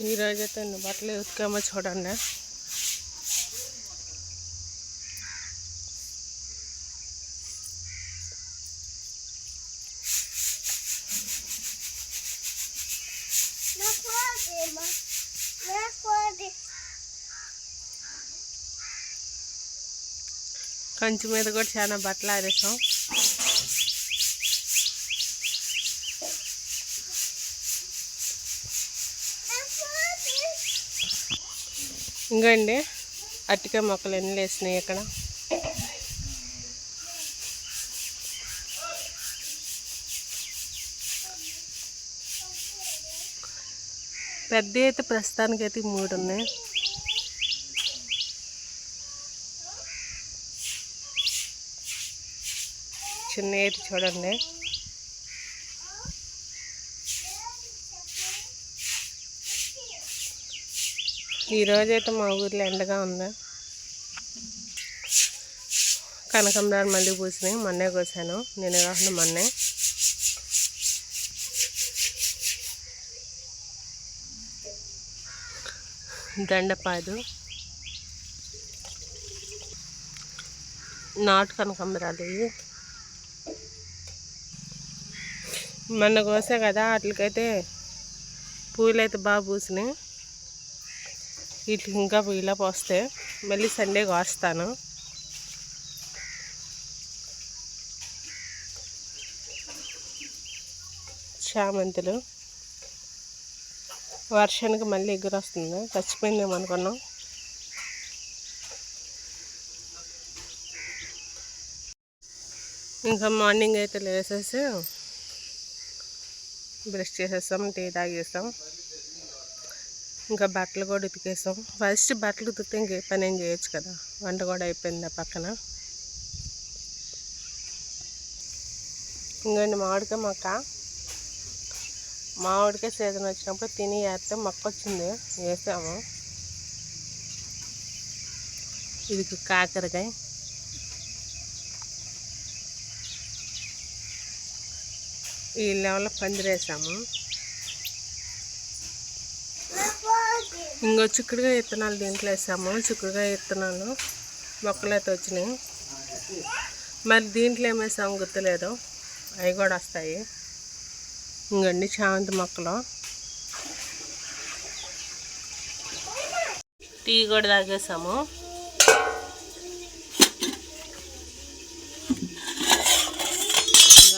ఈరోజైతే ఎన్ని బట్టలు ఉతికామో చూడండి. కంచి మీద కూడా చాలా బట్టలు ఆరేసాం. ఇంకండి అరటికాయ మొక్కలు ఎన్ని వేసినాయి ఇక్కడ. పెద్ద అయితే ప్రస్తుతానికైతే 3 ఉన్నాయి. చిన్న అయితే చూడండి. ఈరోజైతే మా ఊర్లో ఎండగా ఉంది. కనకాంబరాలు మళ్ళీ పూసినాయి. మొన్నే కోసాను, నేను కాకుండా మొన్నే. దండపాదు, నాటు కనకాంబరాలు ఇవి మొన్న కోసా కదా, వాటికైతే పూలు అయితే బాగా పూసినాయి. వీటికి ఇంకా పూల పోస్తే మళ్ళీ సండే కోస్తాను. చామంతులు వర్షానికి మళ్ళీ ఎగురు వస్తుంది, చచ్చిపోయిందేమో అనుకున్నాం. ఇంకా మార్నింగ్ అయితే లేసేసి బ్రష్ చేసేస్తాం, టీ తాగేస్తాం. ఇంకా బట్టలు కూడా ఉతికేసాం. ఫస్ట్ బట్టలు ఉతికితే ఇంకే పని ఏం చేయొచ్చు కదా. వంట కూడా అయిపోయింది ఆ పక్కన. ఇంకండి మామిడికాయ మొక్క, మామిడికాయ సీజన్ వచ్చినప్పుడు తిని వేస్తే మొక్క వచ్చింది, వేసాము. ఇది కాకరకాయ, ఈ లెవెల్లో పందిరేసాము. ఇంకో చిక్కుడుకాయ విత్తనాలు దీంట్లో వేసాము. చిక్కుడుకాయ విత్తనాలు మొక్కలు అయితే వచ్చినాయి. మరి దీంట్లో ఏమేసాము గుర్తులేదు, అవి కూడా వస్తాయి. ఇంకండి చామంతి మొక్కలు. టీ కూడా తాగేసాము.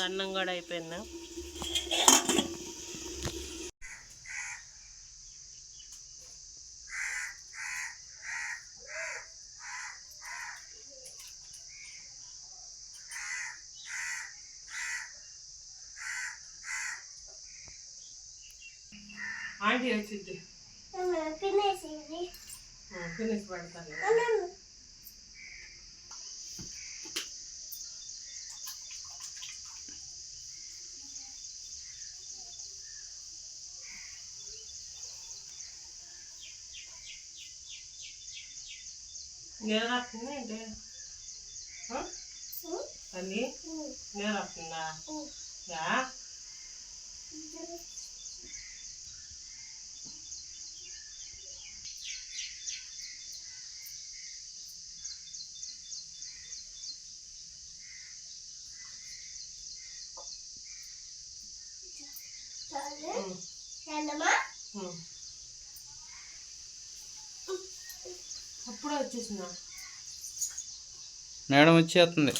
అన్నం కూడా అయిపోయింది. ఆంటీ వచ్చింది, తినేసి పడతాను. నేర వస్తుంది ఏంటి తల్లి, నేర వస్తుందా? అప్పుడే వచ్చేసిందా? మేడం వచ్చేస్తుంది.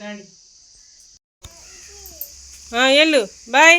డాడీ వెళ్ళు, బాయ్.